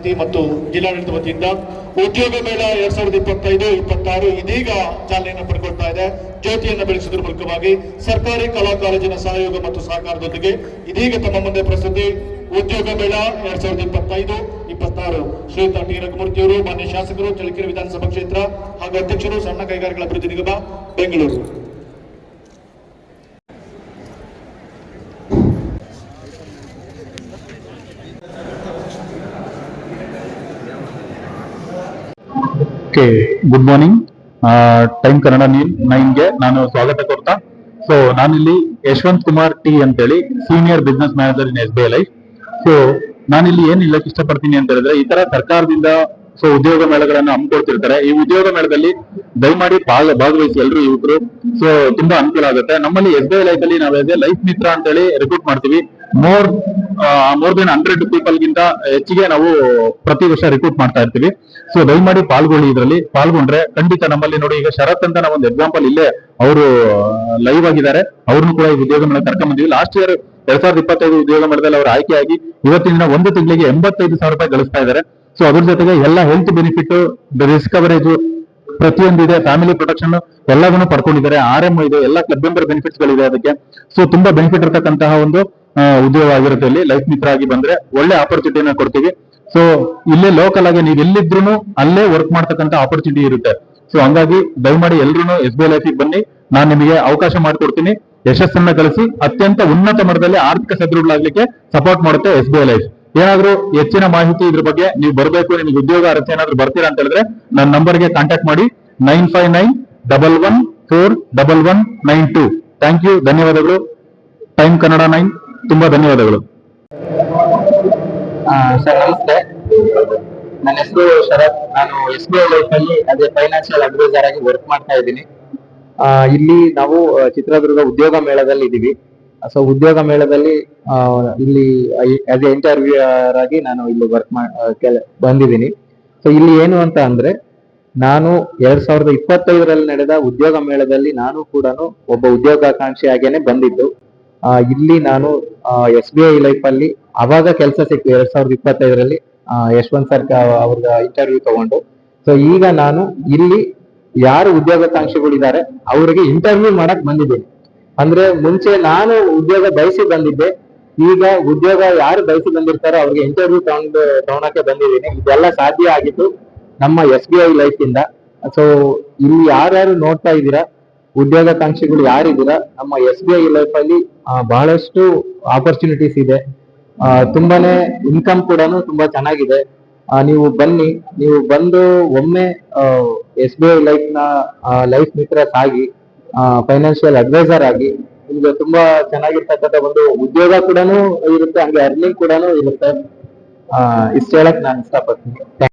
ಸಮಿತಿ ಮತ್ತು ಜಿಲ್ಲಾಡಳಿತ ವತಿಯಿಂದ ಉದ್ಯೋಗ ಮೇಳ 2025-26 ಇದೀಗ ಚಾಲನೆಯನ್ನು ಪಡೆದುಕೊಳ್ತಾ ಇದೆ. ಜ್ಯೋತಿಯನ್ನು ಬೆಳೆಸುವುದರ ಮೂಲಕವಾಗಿ ಸರ್ಕಾರಿ ಕಲಾ ಕಾಲೇಜಿನ ಸಹಯೋಗ ಮತ್ತು ಸಹಕಾರದೊಂದಿಗೆ ಇದೀಗ ತಮ್ಮ ಮುಂದೆ ಪ್ರಸ್ತುತಿ ಉದ್ಯೋಗ ಮೇಳ 2025-26 ಶ್ರೀಯುತ ಟಿ ರಘುಮೂರ್ತಿಯವರು, ಮಾನ್ಯ ಶಾಸಕರು, ಚಳ್ಳಕೆರೆ ವಿಧಾನಸಭಾ ಕ್ಷೇತ್ರ ಹಾಗೂ ಅಧ್ಯಕ್ಷರು, ಸಣ್ಣ ಕೈಗಾರಿಕೆಗಳ ಅಭಿವೃದ್ಧಿ ನಿಗಮ, Bengaluru. Good morning. Time Kannada 9ಗೆ ನಾನು ಸ್ವಾಗತ ಕೊಡ್ತಾ. ಸೊ ನಾನಿಲ್ಲಿ ಯಶವಂತ್ ಕುಮಾರ್ ಟಿ ಅಂತೇಳಿ senior business manager in SBI life. So ನಾನಿಲ್ಲಿ ಏನ್ ಹೇಳಕ್ ಇಷ್ಟಪಡ್ತೀನಿ ಅಂತ ಹೇಳಿದ್ರೆ, ಈ ತರ ಸರ್ಕಾರದಿಂದ ಉದ್ಯೋಗ ಮೇಳಗಳನ್ನು ಹಮ್ಮಿಕೊಡ್ತಿರ್ತಾರೆ. ಈ ಉದ್ಯೋಗ ಮೇಳದಲ್ಲಿ ದಯಮಾಡಿ ಭಾಗವಹಿಸಿ ಎಲ್ಲರೂ ಯುವಕರು. ಸೊ ತುಂಬಾ ಅನುಕೂಲ ಆಗುತ್ತೆ. ನಮ್ಮಲ್ಲಿ SBI ಲೈಫ್ ಅಲ್ಲಿ ನಾವೇ ಲೈಫ್ ಮಿತ್ರ ಅಂತೇಳಿ ರಿಕ್ರೂಟ್ ಮಾಡ್ತೀವಿ. ಮೋರ್ ದೆನ್ 100 ಪೀಪಲ್ ಗಿಂತ ಹೆಚ್ಚಿಗೆ ನಾವು ಪ್ರತಿ ವರ್ಷ ರಿಕ್ರೂಟ್ ಮಾಡ್ತಾ ಇರ್ತೀವಿ. ಸೊ ದಯಮಾಡಿ ಪಾಲ್ಗೊಳ್ಳಿ. ಇದರಲ್ಲಿ ಪಾಲ್ಗೊಂಡ್ರೆ ಖಂಡಿತ ನಮ್ಮಲ್ಲಿ ನೋಡಿ, ಈಗ ಶರತ್ ಅಂತ ನಾವೊಂದು ಎಕ್ಸಾಂಪಲ್ ಇಲ್ಲೇ ಅವರು ಲೈವ್ ಆಗಿದ್ದಾರೆ. ಅವ್ರನ್ನು ಕೂಡ ಈ ಉದ್ಯೋಗ ಮೇಳ ಕರ್ಕೊಂಡ್ ಬಂದಿವಿ. ಲಾಸ್ಟ್ ಇಯರ್ 2025 ಉದ್ಯೋಗ ಮೇಳದಲ್ಲಿ ಅವರು ಆಯ್ಕೆಯಾಗಿ ಇವತ್ತಿನ ಒಂದು ತಿಂಗಳಿಗೆ 85,000 ರೂಪಾಯಿ ಗಳಿಸ್ತಾ ಇದ್ದಾರೆ. ಸೊ ಅದ್ರ ಜೊತೆಗೆ ಎಲ್ಲ ಹೆಲ್ತ್ ಬೆನಿಫಿಟ್, ರಿಸ್ಕ್ ಕವರೇಜ್ ಪ್ರತಿಯೊಂದು ಇದೆ, ಫ್ಯಾಮಿಲಿ ಪ್ರೊಟೆಕ್ಷನ್ ಎಲ್ಲವನ್ನೂ ಪಡ್ಕೊಂಡಿದ್ದಾರೆ. RM ಇದೆ, ಎಲ್ಲ ಕ್ಲಬ್ ಮೆಂಬರ್ ಬೆನಿಫಿಟ್ಸ್ ಗಳಿದೆ ಅದಕ್ಕೆ. ಸೊ ತುಂಬಾ ಬೆನಿಫಿಟ್ ಇರತಕ್ಕಂತಹ ಒಂದು ಉದ್ಯೋಗ ಆಗಿರುತ್ತೆ. ಇಲ್ಲಿ ಲೈಫ್ ಮಿತ್ರ ಆಗಿ ಬಂದ್ರೆ ಒಳ್ಳೆ ಆಪರ್ಚುನಿಟಿನ ಕೊಡ್ತೀವಿ. ಸೊ ಇಲ್ಲೇ ಲೋಕಲ್ ಆಗಿ ನೀವು ಎಲ್ಲಿದ್ರು ಅಲ್ಲೇ ವರ್ಕ್ ಮಾಡ್ತಕ್ಕಂಥ ಆಪರ್ಚುನಿಟಿ ಇರುತ್ತೆ. ಸೊ ಹಂಗಾಗಿ ದಯಮಾಡಿ ಎಲ್ರು SBI ಲೈಫಿಗೆ ಬನ್ನಿ. ನಾನು ನಿಮಗೆ ಅವಕಾಶ ಮಾಡಿಕೊಡ್ತೀನಿ. ಯಶಸ್ಸನ್ನ ಗಳಿಸಿ ಅತ್ಯಂತ ಉನ್ನತ ಮಟ್ಟದಲ್ಲಿ ಆರ್ಥಿಕ ಸದೃಢಲಾಗ್ಲಿಕ್ಕೆ ಸಪೋರ್ಟ್ ಮಾಡುತ್ತೆ SBI ಲೈಫ್. ಏನಾದ್ರೂ ಹೆಚ್ಚಿನ ಮಾಹಿತಿ ಇದ್ರ ಬಗ್ಗೆ ನೀವು ಬರಬೇಕು, ನಿಮಗೆ ಉದ್ಯೋಗ ಅರ್ಥ ಏನಾದ್ರು ಬರ್ತೀರಾ ಅಂತ ಹೇಳಿದ್ರೆ ನನ್ನ ನಂಬರ್ಗೆ ಕಾಂಟ್ಯಾಕ್ಟ್ ಮಾಡಿ 9591141192. ಥ್ಯಾಂಕ್ ಯು, ಧನ್ಯವಾದಗಳು. ಟೈಮ್ ಕನ್ನಡ 9 ತುಂಬಾ ಧನ್ಯವಾದಗಳು. ಸರ್ ನಮಸ್ತೆ, ನನ್ನ ಹೆಸರು ಶರತ್. ನಾನು SBI ಲೈಫ್ ಅಲ್ಲಿ ಅದೇ ಫೈನಾನ್ಷಿಯಲ್ ಅಡ್ವೈಸರ್ ಆಗಿ ವರ್ಕ್ ಮಾಡ್ತಾ ಇದ್ದೀನಿ. ಇಲ್ಲಿ ನಾವು ಚಿತ್ರದುರ್ಗ ಉದ್ಯೋಗ ಮೇಳದಲ್ಲಿ ಇದ್ದೀವಿ. ಸೊ ಉದ್ಯೋಗ ಮೇಳದಲ್ಲಿ ಇಲ್ಲಿ ಆಸ್ ಎ ಇಂಟರ್ವ್ಯೂಯರ್ ಆಗಿ ನಾನು ಇಲ್ಲಿ ವರ್ಕ್ ಬಂದಿದ್ದೀನಿ. ಸೊ ಇಲ್ಲಿ ಏನು ಅಂತ ಅಂದ್ರೆ, ನಾನು 2025ರಲ್ಲಿ ನಡೆದ ಉದ್ಯೋಗ ಮೇಳದಲ್ಲಿ ನಾನು ಕೂಡ ಒಬ್ಬ ಉದ್ಯೋಗಾಕಾಂಕ್ಷಿಯಾಗೇನೆ ಬಂದಿದ್ದು. ಇಲ್ಲಿ ನಾನು SBI ಲೈಫ್ ಅಲ್ಲಿ ಅವಾಗ ಕೆಲಸ ಸಿಕ್ತು 2025ರಲ್ಲಿ ಯಶವಂತ್ ಸರ್ ಅವ್ರ ಇಂಟರ್ವ್ಯೂ ತಗೊಂಡು. ಸೊ ಈಗ ನಾನು ಇಲ್ಲಿ ಯಾರು ಉದ್ಯೋಗಾಕಾಂಕ್ಷಿಗಳಿದ್ದಾರೆ ಅವರಿಗೆ ಇಂಟರ್ವ್ಯೂ ಮಾಡಕ್ ಬಂದಿದ್ದೀನಿ. ಅಂದ್ರೆ ಮುಂಚೆ ನಾನು ಉದ್ಯೋಗ ಬಯಸಿ ಬಂದಿದ್ದೆ, ಈಗ ಉದ್ಯೋಗ ಯಾರು ಬಯಸಿ ಬಂದಿರ್ತಾರೋ ಅವ್ರಿಗೆ ಇಂಟರ್ವ್ಯೂ ತಗೊಳಕ್ಕೆ ಬಂದಿದ್ದೀನಿ. ಇದೆಲ್ಲ ಸಾಧ್ಯ ಆಗಿತ್ತು ನಮ್ಮ SBI ಲೈಫ್ ಇಂದ. ಸೊ ಇಲ್ಲಿ ಯಾರ್ಯಾರು ನೋಡ್ತಾ ಇದ್ದೀರಾ, ಉದ್ಯೋಗಾಕಾಂಕ್ಷಿಗಳು ಯಾರಿದ್ದೀರಾ, ನಮ್ಮ SBI ಲೈಫ್ ಅಲ್ಲಿ ಬಹಳಷ್ಟು ಆಪರ್ಚುನಿಟೀಸ್ ಇದೆ. ತುಂಬಾನೇ ಇನ್ಕಮ್ ಕೂಡ ತುಂಬಾ ಚೆನ್ನಾಗಿದೆ. ನೀವು ಬನ್ನಿ, ನೀವು ಬಂದು ಒಮ್ಮೆ SBI ಲೈಫ್ ನ ಲೈಫ್ ಮಿತ್ರಸ್ ಆಗಿ ಫೈನಾನ್ಷಿಯಲ್ ಅಡ್ವೈಸರ್ ಆಗಿ ನಿಮ್ಗೆ ತುಂಬಾ ಚೆನ್ನಾಗಿರ್ತಕ್ಕಂಥ ಒಂದು ಉದ್ಯೋಗ ಕೂಡ ಇರುತ್ತೆ, ಹಂಗೆ ಅರ್ನಿಂಗ್ ಕೂಡ ಇರುತ್ತೆ. ಇಷ್ಟ ಹೇಳಕ್ ನಾನು ಇಷ್ಟಪಡ್ತೀನಿ.